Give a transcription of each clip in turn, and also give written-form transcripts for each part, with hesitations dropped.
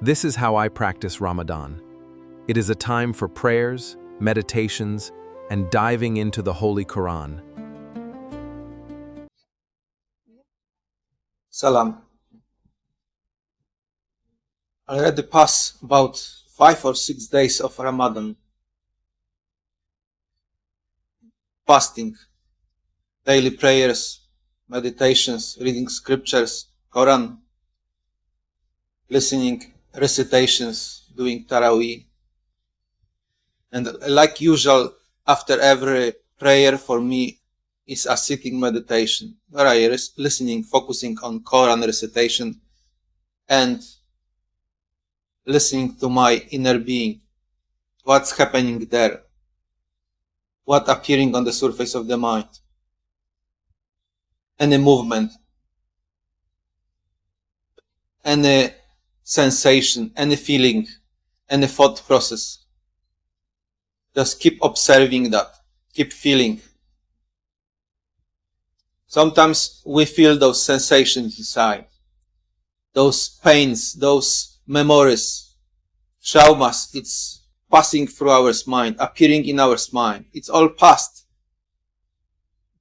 This is how I practice Ramadan. It is a time for prayers, meditations, and diving into the Holy Quran. Salam. Already passed about 5 or 6 days of Ramadan. Fasting, daily prayers, meditations, reading scriptures, Quran, listening, recitations, doing Taraweeh. And like usual, after every prayer for me is a sitting meditation, where I listening, focusing on Quran recitation and listening to my inner being, what's happening there, what appearing on the surface of the mind, any movement, any sensation, any feeling, any thought process. Just keep observing that, keep feeling. Sometimes we feel those sensations inside, those pains, those memories, traumas. It's passing through our mind, appearing in our mind. It's all past.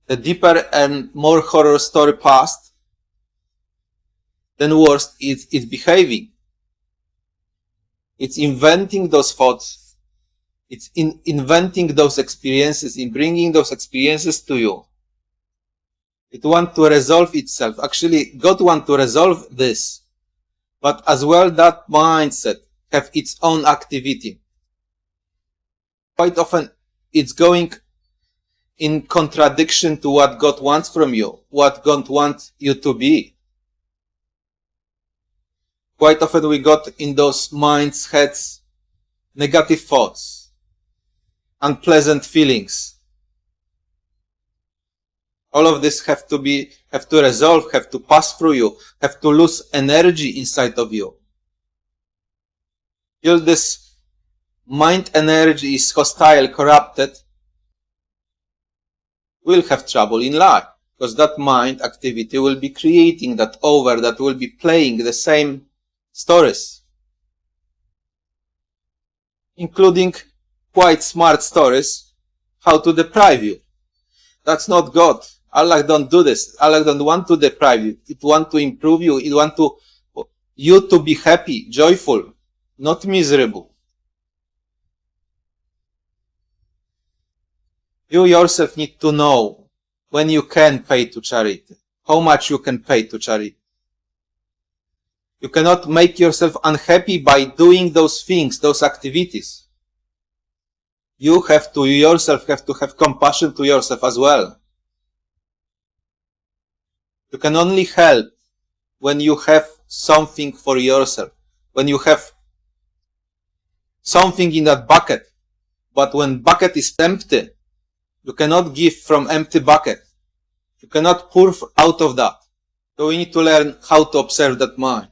The deeper and more horror story past, then worse it's behaving. It's inventing those thoughts. It's inventing those experiences, in bringing those experiences to you. It wants to resolve itself. Actually, God wants to resolve this. But as well, that mindset have its own activity. Quite often, it's going in contradiction to what God wants from you, what God wants you to be. Quite often we got in those minds, heads, negative thoughts, unpleasant feelings. All of this have to resolve, have to pass through you, have to lose energy inside of you. Till this mind energy is hostile, corrupted, we'll have trouble in life, because that mind activity will be creating that will be playing the same stories, including quite smart stories, how to deprive you. That's not God. Allah don't do this. Allah don't want to deprive you. It want to improve you. It want you to be happy, joyful, not miserable. You yourself need to know when you can pay to charity, how much you can pay to charity. You cannot make yourself unhappy by doing those things, those activities. You yourself have to have compassion to yourself as well. You can only help when you have something for yourself, when you have something in that bucket. But when bucket is empty, you cannot give from empty bucket. You cannot pour out of that. So we need to learn how to observe that mind.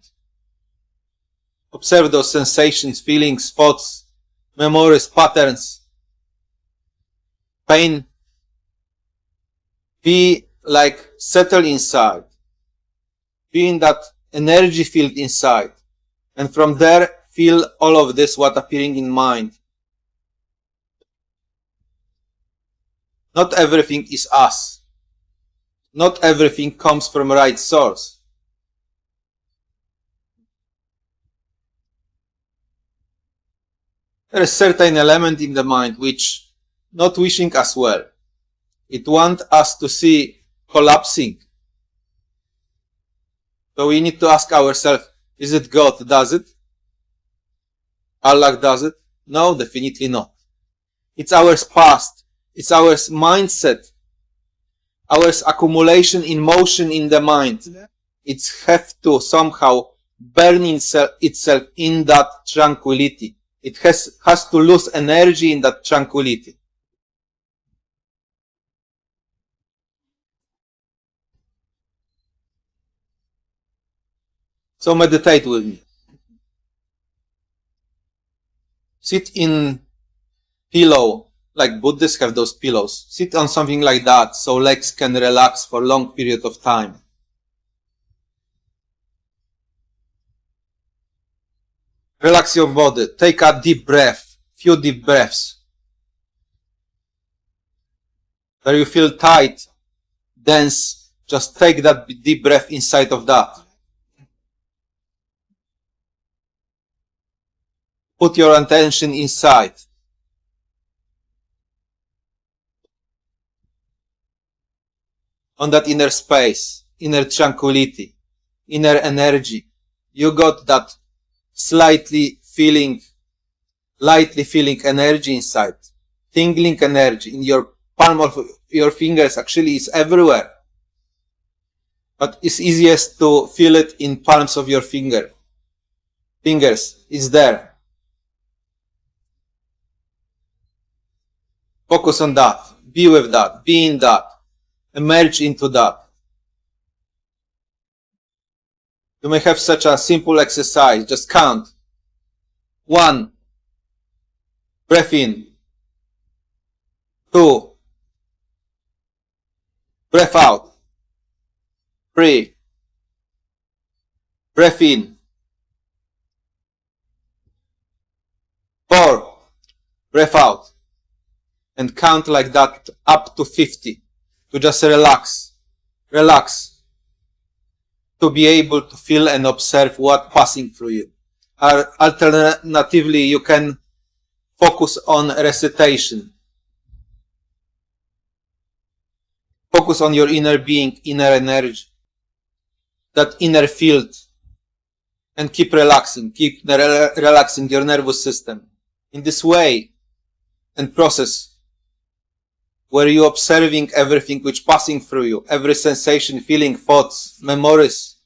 Observe those sensations, feelings, thoughts, memories, patterns, pain. Be like settle inside. Be in that energy field inside. And from there, feel all of this, what appearing in mind. Not everything is us. Not everything comes from right source. There is a certain element in the mind which not wishing us well. It wants us to see collapsing. So we need to ask ourselves, is it God that does it? Allah does it? No, definitely not. It's our past. It's our mindset. Our accumulation in motion in the mind. It has to somehow burn itself in that tranquility. It has to lose energy in that tranquility. So meditate with me. Sit in pillow, like Buddhists have those pillows. Sit on something like that so legs can relax for a long period of time. Relax your body. Take a deep breath. Few deep breaths. Where you feel tight, dense, just take that deep breath inside of that. Put your attention inside. On that inner space, inner tranquility, inner energy. You got that lightly feeling energy inside. Tingling energy in your palm of your fingers. Actually, it's everywhere. But it's easiest to feel it in palms of your fingers. It's there. Focus on that. Be with that. Be in that. Emerge into that. You may have such a simple exercise. Just count. 1. Breath in. 2. Breath out. 3. Breath in. 4. Breath out. And count like that up to 50. To just relax. Relax. To be able to feel and observe what passing through you. Or alternatively, you can focus on recitation. Focus on your inner being, inner energy. That inner field. And keep relaxing. Keep relaxing your nervous system. In this way and process, where you observing everything which passing through you, every sensation, feeling, thoughts, memories,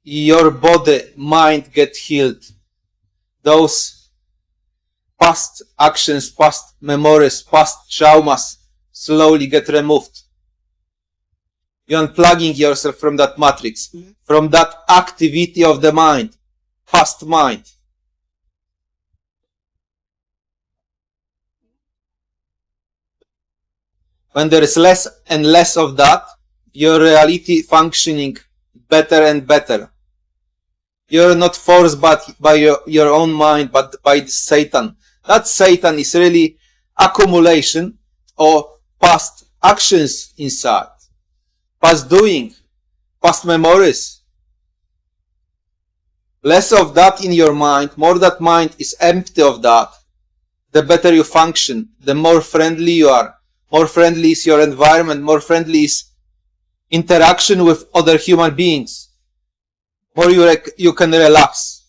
your body, mind get healed. Those past actions, past memories, past traumas slowly get removed. You're unplugging yourself from that matrix, from that activity of the mind, past mind. When there is less and less of that, your reality functioning better and better. You're not forced by your own mind, but by Satan. That Satan is really accumulation of past actions inside, past doing, past memories. Less of that in your mind, more that mind is empty of that, the better you function, the more friendly you are. More friendly is your environment, more friendly is interaction with other human beings. More you can relax.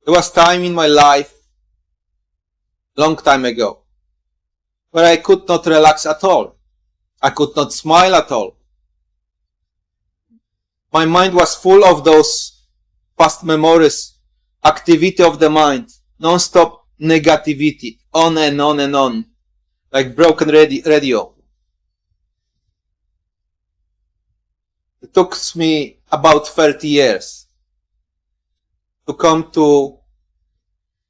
There was time in my life, long time ago, where I could not relax at all. I could not smile at all. My mind was full of those past memories, activity of the mind, non-stop negativity, on and on and on, like broken radio. It took me about 30 years to come to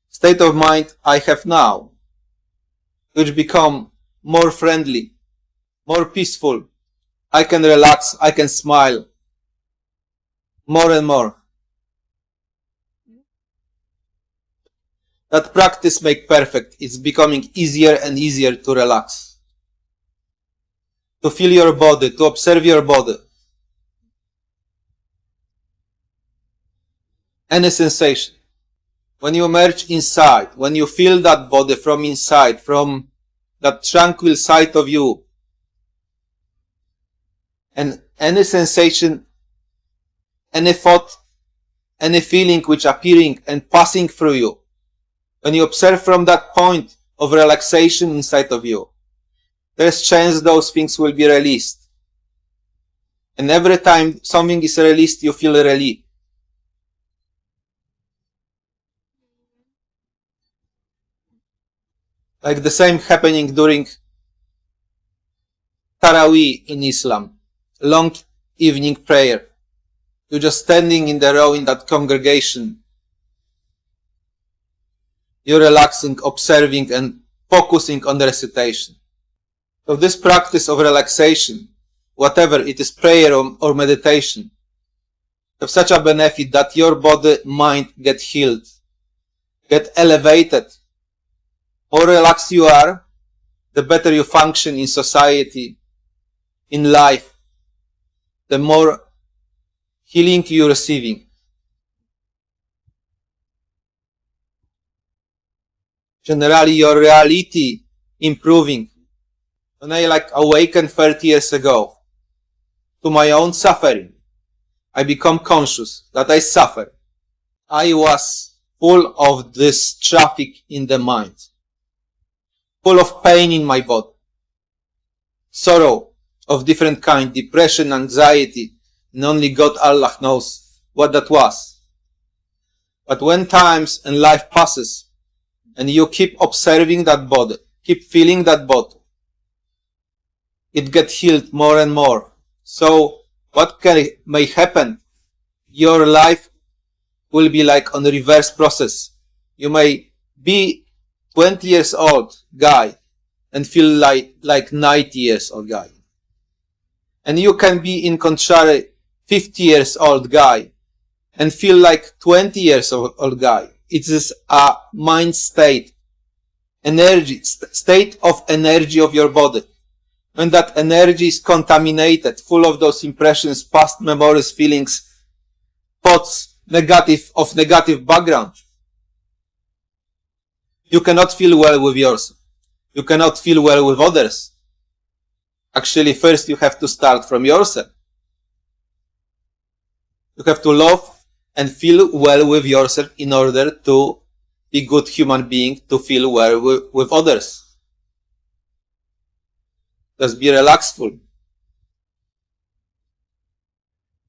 state of mind I have now, which become more friendly, more peaceful. I can relax, I can smile more and more. That practice make perfect. It's becoming easier and easier to relax. To feel your body, to observe your body. Any sensation. When you emerge inside, when you feel that body from inside, from that tranquil side of you, and any sensation, any thought, any feeling which appearing and passing through you, when you observe from that point of relaxation inside of you, there's chance those things will be released. And every time something is released, you feel relief. Like the same happening during Taraweeh in Islam. Long evening prayer. You're just standing in the row in that congregation. You're relaxing, observing, and focusing on the recitation. So this practice of relaxation whatever it is, prayer or meditation, have such a benefit that your body, mind get healed, get elevated. More relaxed you are, the better you function in society, in life, the more healing you're receiving. Generally, your reality improving. When I awakened 30 years ago to my own suffering, I become conscious that I suffer. I was full of this traffic in the mind, full of pain in my body, sorrow of different kind, depression, anxiety, and only God, Allah knows what that was. But when times and life passes, and you keep observing that body, keep feeling that body, it gets healed more and more. So what may happen? Your life will be like on a reverse process. You may be 20 years old guy and feel like 90 years old guy. And you can be in contrary 50 years old guy and feel like 20 years old guy. It is a mind state, energy, state of energy of your body. When that energy is contaminated, full of those impressions, past memories, feelings, thoughts, negative background, you cannot feel well with yourself. You cannot feel well with others. Actually, first you have to start from yourself. You have to love and feel well with yourself in order to be good human being, to feel well with others. Just be relaxful.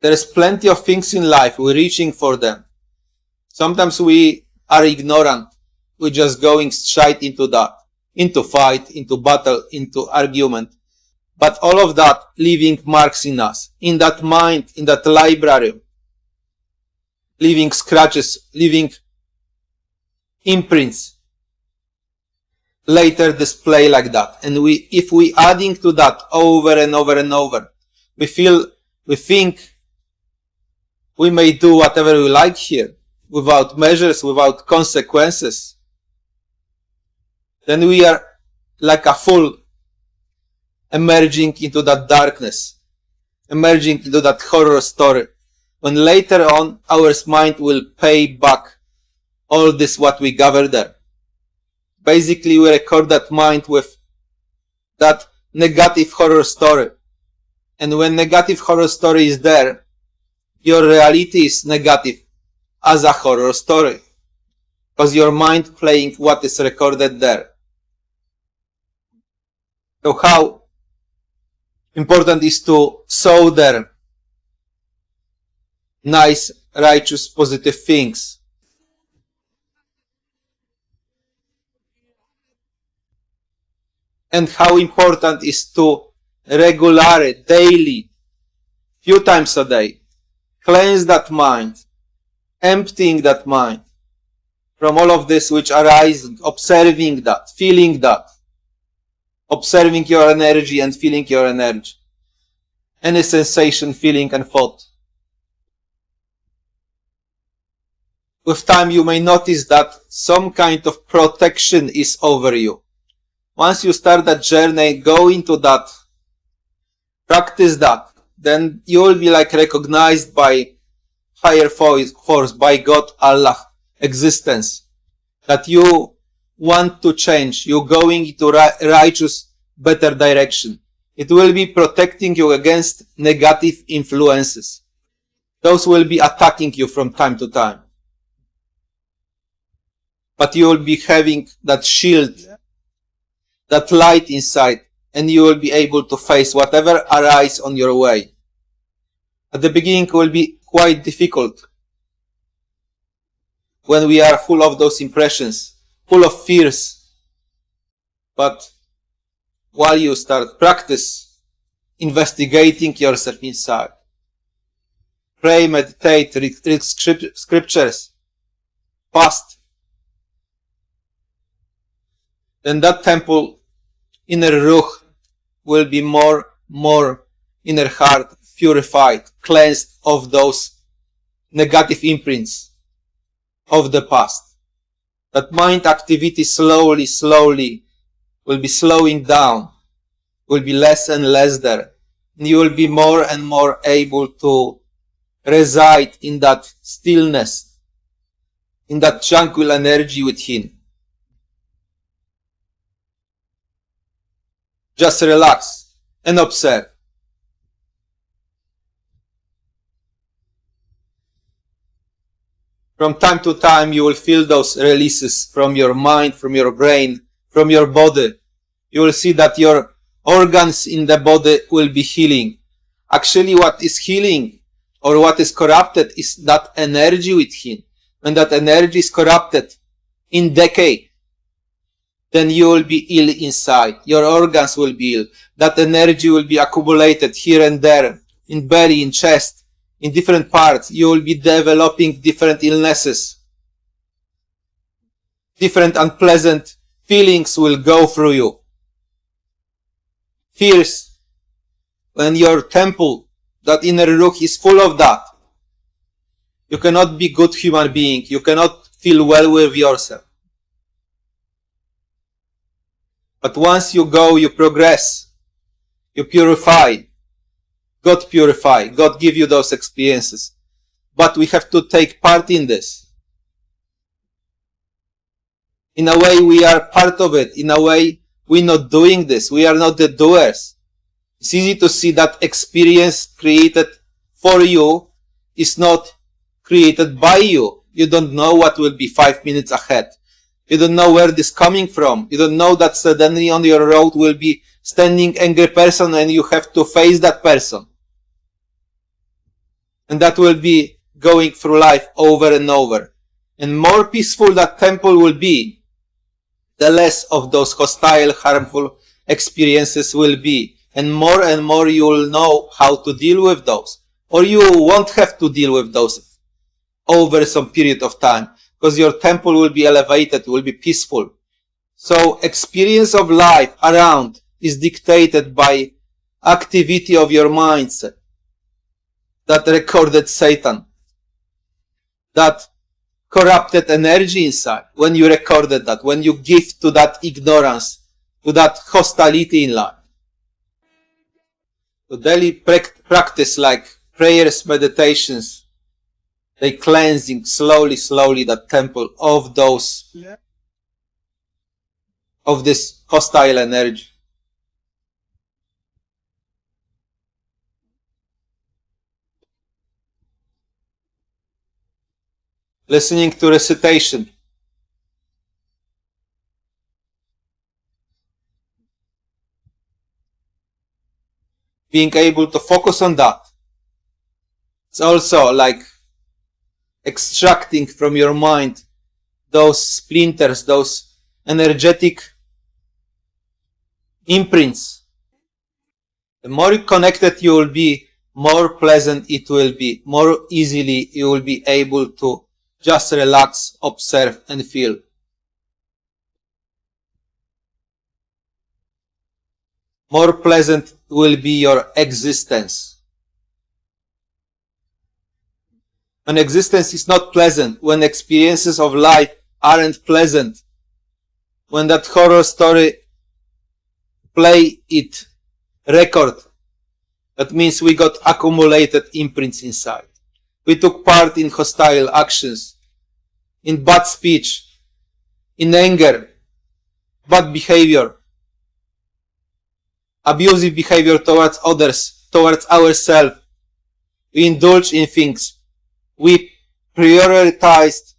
There is plenty of things in life, we're reaching for them. Sometimes we are ignorant. We're just going straight into that, into fight, into battle, into argument. But all of that leaving marks in us, in that mind, in that library, leaving scratches, leaving imprints, later display like that. And if we adding to that over and over and over, we think we may do whatever we like here, without measures, without consequences. Then we are like a fool emerging into that darkness, emerging into that horror story, when later on our mind will pay back all this what we gathered there. Basically, we record that mind with that negative horror story. And when negative horror story is there, your reality is negative as a horror story, because your mind playing what is recorded there. So how important is to sow there nice, righteous, positive things. And how important is to regularly, daily, few times a day, cleanse that mind, emptying that mind from all of this which arises, observing that, feeling that, observing your energy and feeling your energy, any sensation, feeling and thought. With time you may notice that some kind of protection is over you. Once you start that journey, go into that, practice that, then you will be like recognized by higher force, by God, Allah, existence, that you want to change, you're going into righteous, better direction. It will be protecting you against negative influences. Those will be attacking you from time to time. But you will be having that shield, that light inside, and you will be able to face whatever arises on your way. At the beginning it will be quite difficult when we are full of those impressions, full of fears. But while you start practice investigating yourself inside, pray, meditate, read scriptures, fast, then that temple, inner ruh, will be more inner heart purified, cleansed of those negative imprints of the past. That mind activity slowly will be slowing down, will be less and less there. And you will be more and more able to reside in that stillness, in that tranquil energy within. Just relax and observe. From time to time, you will feel those releases from your mind, from your brain, from your body. You will see that your organs in the body will be healing. Actually, what is healing or what is corrupted is that energy within. When that energy is corrupted, in decay, then you will be ill inside. Your organs will be ill. That energy will be accumulated here and there, in belly, in chest, in different parts. You will be developing different illnesses. Different unpleasant feelings will go through you. Fears. When your temple, that inner ruch, is full of that, you cannot be good human being. You cannot feel well with yourself. But once you go, you progress. You purify. God purify. God give you those experiences. But we have to take part in this. In a way, we are part of it. In a way, we're not doing this. We are not the doers. It's easy to see that experience created for you is not created by you. You don't know what will be 5 minutes ahead. You don't know where this is coming from. You don't know that suddenly on your road will be standing angry person and you have to face that person. And that will be going through life over and over. And more peaceful that temple will be, the less of those hostile, harmful experiences will be. And more you will know how to deal with those. Or you won't have to deal with those over some period of time. Because your temple will be elevated, will be peaceful. So experience of life around is dictated by activity of your mindset. That recorded Satan. That corrupted energy inside. When you recorded that, when you give to that ignorance, to that hostility in life. So daily practice like prayers, meditations, they cleansing slowly that temple of those, of this hostile energy. Listening to recitation. Being able to focus on that. It's also like extracting from your mind those splinters, those energetic imprints. The more connected you will be, more pleasant it will be. More easily you will be able to just relax, observe and feel. More pleasant will be your existence. When existence is not pleasant, when experiences of life aren't pleasant, when that horror story play it record, that means we got accumulated imprints inside. We took part in hostile actions, in bad speech, in anger, bad behavior, abusive behavior towards others, towards ourselves. We indulge in things. We prioritized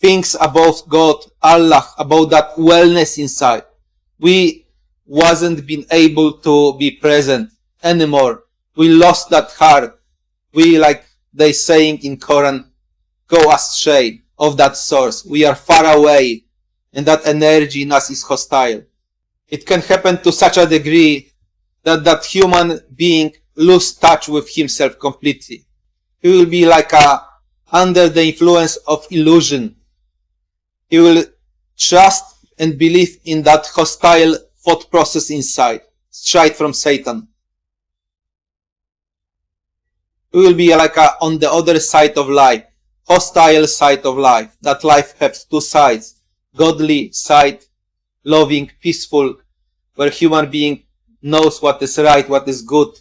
things above God, Allah, about that wellness inside. We wasn't been able to be present anymore. We lost that heart. We, like they saying in Quran, go astray of that source. We are far away and that energy in us is hostile. It can happen to such a degree that that human being lose touch with himself completely. He will be like under the influence of illusion. He will trust and believe in that hostile thought process inside, straight from Satan. We will be like on the other side of life, hostile side of life. That life has two sides. Godly side, loving, peaceful, where human being knows what is right, what is good.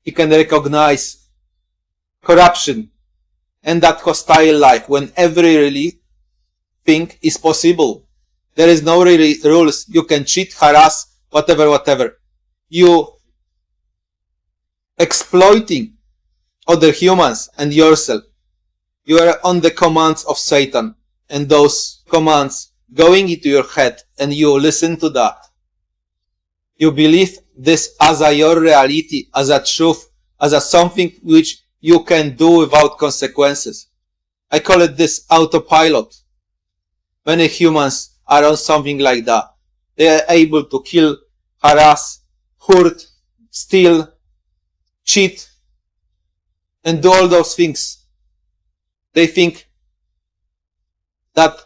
He can recognize corruption. And that hostile life, when every really thing is possible. There is no really rules. You can cheat, harass, whatever. You exploiting other humans and yourself. You are on the commands of Satan, and those commands going into your head, and you listen to that. You believe this as your reality, as a truth, as a something which you can do without consequences. I call it this autopilot. Many humans are on something like that. They are able to kill, harass, hurt, steal, cheat, and do all those things. They think that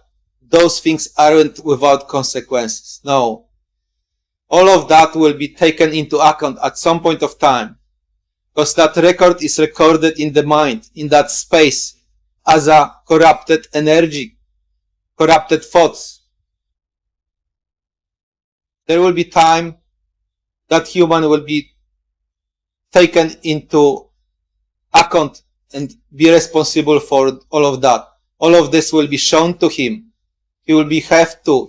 those things aren't without consequences. No. All of that will be taken into account at some point of time, because that record is recorded in the mind, in that space, as a corrupted energy, corrupted thoughts. There will be time that human will be taken into account and be responsible for all of that. All of this will be shown to him. He will have to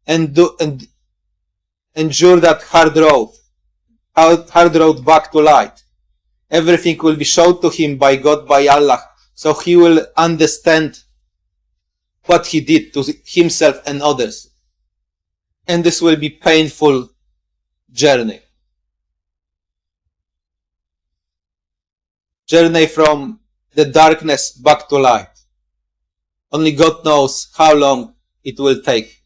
endure that hard road back to light. Everything will be shown to him by God, by Allah. So he will understand what he did to himself and others. And this will be painful journey. Journey from the darkness back to light. Only God knows how long it will take.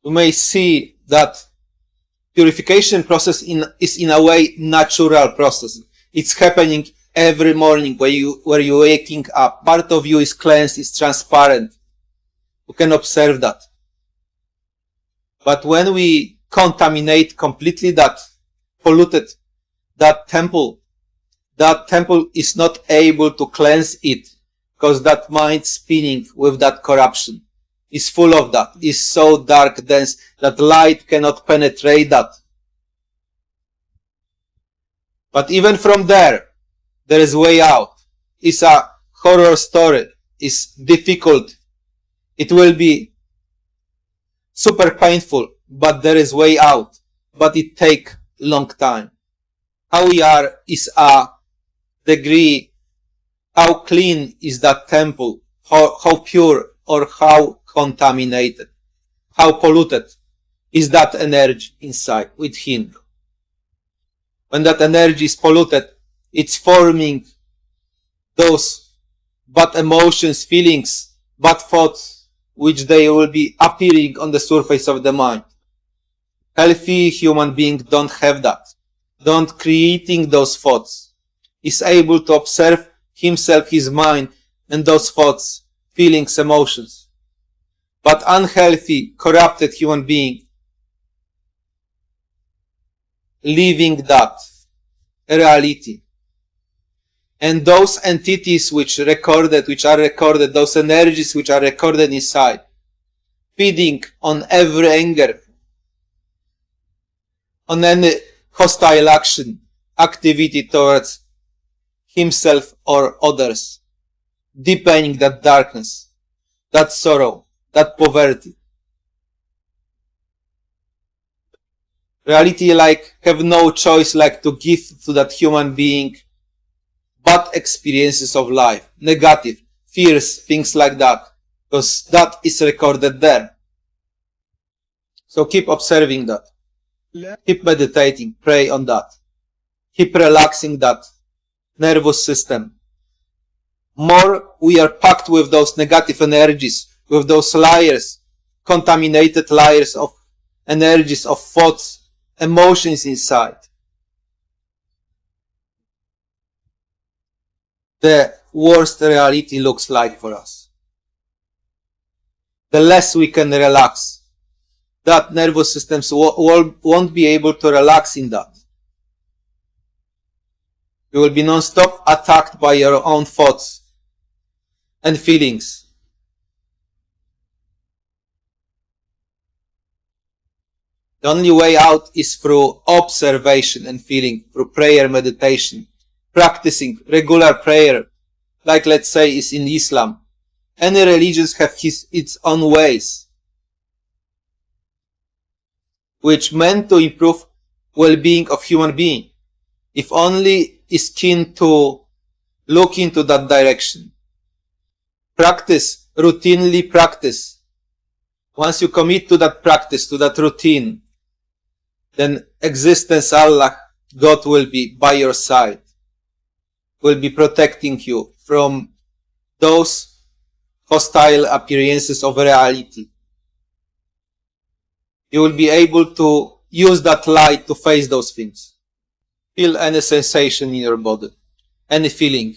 We may see that purification process is in a way natural process. It's happening every morning where you're waking up. Part of you is cleansed, is transparent. You can observe that. But when we contaminate completely that polluted, that temple is not able to cleanse it, because that mind spinning with that corruption is full of that, is so dark, dense, that light cannot penetrate that. But even from there is way out. It's a horror story. It's difficult. It will be super painful, but there is way out. But it take long time. How we are is a degree. How clean is that temple? How pure or how contaminated? How polluted is that energy inside within? When that energy is polluted, it's forming those bad emotions, feelings, bad thoughts, which they will be appearing on the surface of the mind. Healthy human being don't have that. Don't creating those thoughts. Is able to observe himself, his mind, and those thoughts, feelings, emotions. But unhealthy, corrupted human being, living that reality. And those entities which are recorded, those energies which are recorded inside, feeding on every anger, on any hostile action, activity towards himself or others, deepening that darkness, that sorrow, that poverty. Reality have no choice to give to that human being bad experiences of life, negative, fears, things like that, because that is recorded there. So keep observing that. Keep meditating, pray on that. Keep relaxing that nervous system. More we are packed with those negative energies, with those layers, contaminated layers of energies, of thoughts, emotions inside. The worst reality looks like for us. The less we can relax, that nervous systems won't be able to relax in that. You will be non-stop attacked by your own thoughts and feelings. The only way out is through observation and feeling, through prayer, meditation, practicing regular prayer, like let's say is in Islam. Any religions have its own ways, which meant to improve well-being of human being, if only is keen to look into that direction. Practice, routinely practice. Once you commit to that practice, to that routine, then existence, Allah, God will be by your side, will be protecting you from those hostile appearances of reality. You will be able to use that light to face those things. Feel any sensation in your body, any feeling.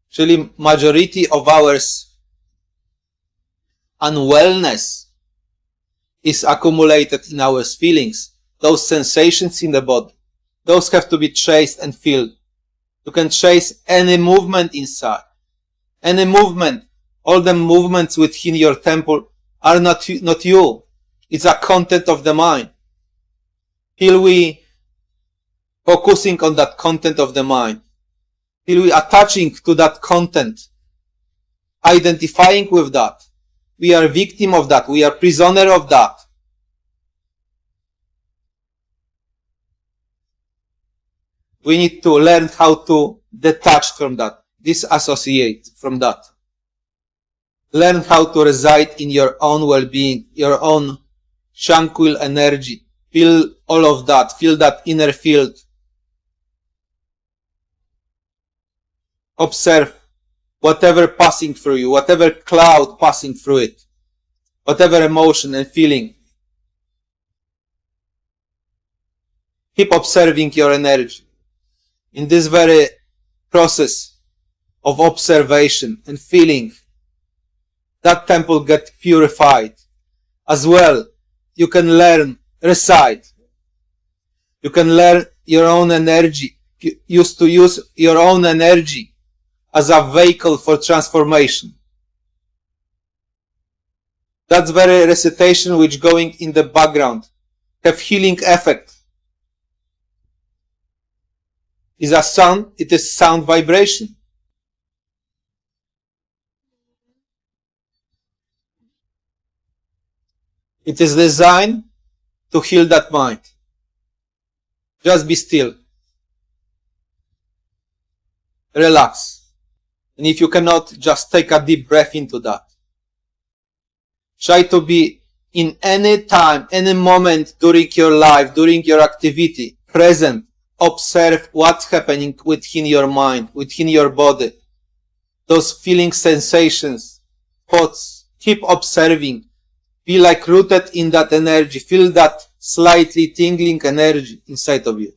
Actually, majority of ours unwellness is accumulated in our feelings. Those sensations in the body, those have to be traced and felt. You can trace any movement inside, any movement. All the movements within your temple are not you. It's a content of the mind. Till we focusing on that content of the mind, till we attaching to that content, identifying with that, we are victim of that, we are prisoner of that. We need to learn how to detach from that, disassociate from that. Learn how to reside in your own well-being, your own tranquil energy. Feel all of that, feel that inner field. Observe whatever passing through you, whatever cloud passing through it, whatever emotion and feeling. Keep observing your energy. In this very process of observation and feeling, that temple gets purified. As well, you can learn, recite. You can learn your own energy, used to use your own energy as a vehicle for transformation. That's very recitation which going in the background have healing effect. Is a sound, it is sound vibration. It is designed to heal that mind. Just be still. Relax. And if you cannot, just take a deep breath into that. Try to be in any time, any moment during your life, during your activity, present. Observe what's happening within your mind, within your body. Those feelings, sensations, thoughts. Keep observing. Be like rooted in that energy. Feel that slightly tingling energy inside of you.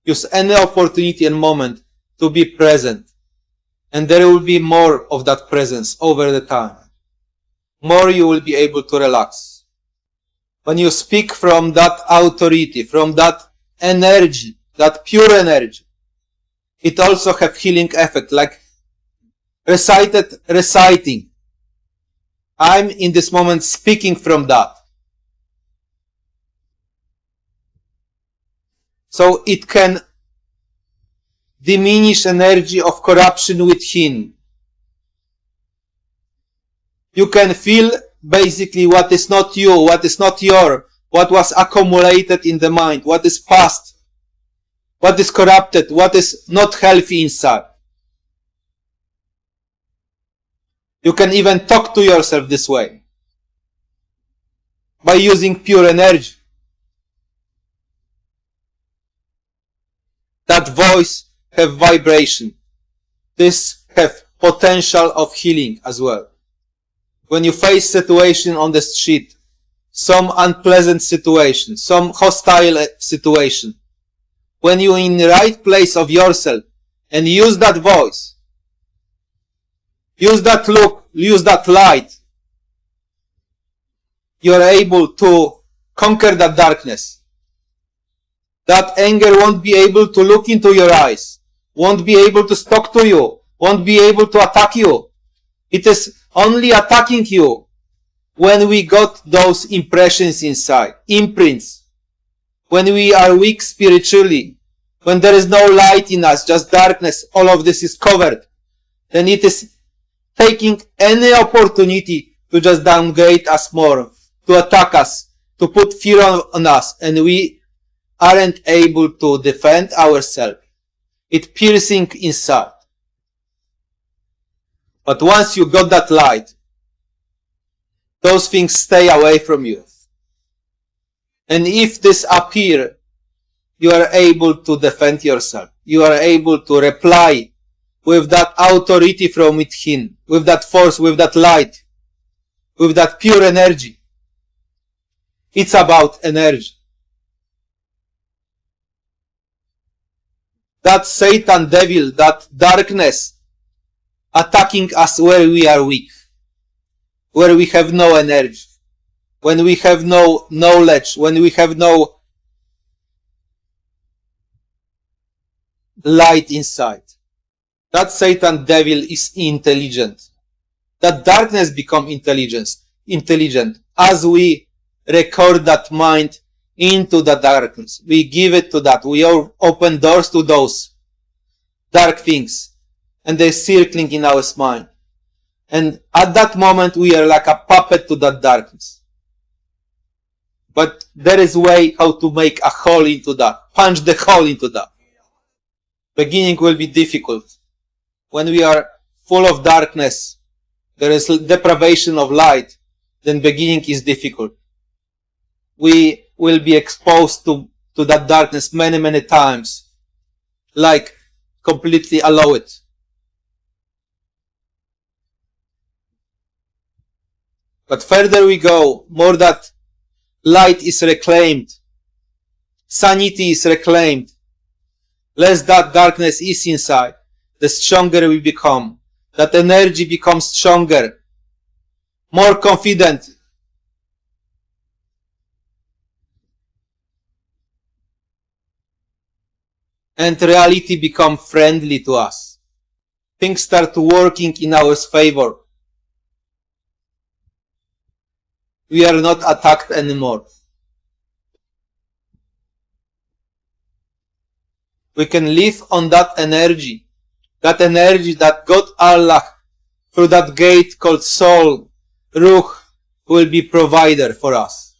Use any opportunity and moment to be present. And there will be more of that presence over the time. More you will be able to relax. When you speak from that authority, from that energy, that pure energy, it also have healing effect, like reciting. I'm in this moment speaking from that. So it can diminish energy of corruption within. You can feel basically what is not you, what is not what was accumulated in the mind, what is past, what is corrupted, what is not healthy inside. You can even talk to yourself this way by using pure energy. That voice have vibration. This have potential of healing as well. When you face situation on the street, some unpleasant situation, some hostile situation, when you're in the right place of yourself and use that voice, use that look, use that light. You are able to conquer that darkness. That anger won't be able to look into your eyes, won't be able to talk to you, won't be able to attack you. It is only attacking you when we got those impressions inside, imprints, when we are weak spiritually, when there is no light in us, just darkness, all of this is covered, then it is taking any opportunity to just downgrade us more, to attack us, to put fear on us, and we aren't able to defend ourselves. It's piercing inside. But once you got that light, those things stay away from you. And if this appear, you are able to defend yourself. You are able to reply with that authority from within, with that force, with that light, with that pure energy. It's about energy. That Satan, devil, that darkness attacking us where we are weak, where we have no energy, when we have no knowledge, when we have no light inside. That Satan, devil is intelligent. That darkness become intelligent as we record that mind into the darkness. We give it to that. We open doors to those dark things, and they're circling in our mind. And at that moment, we are like a puppet to that darkness. But there is a way how to make a hole into that, punch the hole into that. Beginning will be difficult. When we are full of darkness, there is deprivation of light, then beginning is difficult. We will be exposed to that darkness many times, like completely allow it. But further we go, more that light is reclaimed, sanity is reclaimed, less that darkness is inside, the stronger we become. That energy becomes stronger, more confident. And reality becomes friendly to us. Things start working in our favor. We are not attacked anymore. We can live on that energy that God Allah, through that gate called soul, ruh, will be provider for us.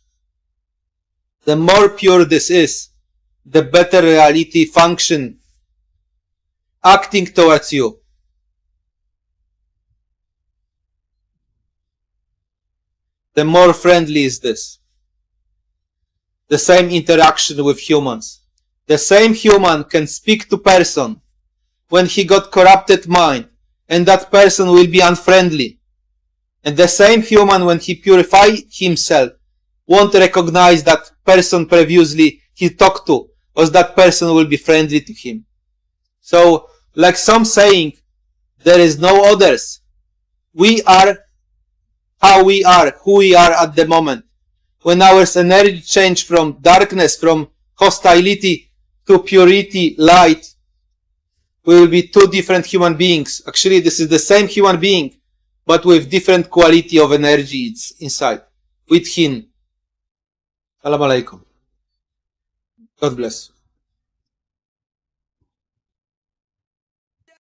The more pure this is, the better reality function, acting towards you. The more friendly is this. The same interaction with humans. The same human can speak to person when he got corrupted mind, and that person will be unfriendly. And the same human, when he purify himself, won't recognize that person previously he talked to, or that person will be friendly to him. So, like some saying, there is no others. We are how we are, who we are at the moment. When our energy change from darkness, from hostility to purity, light, we will be two different human beings. Actually, this is the same human being, but with different quality of energy it's inside, within. Salam alaikum. God bless.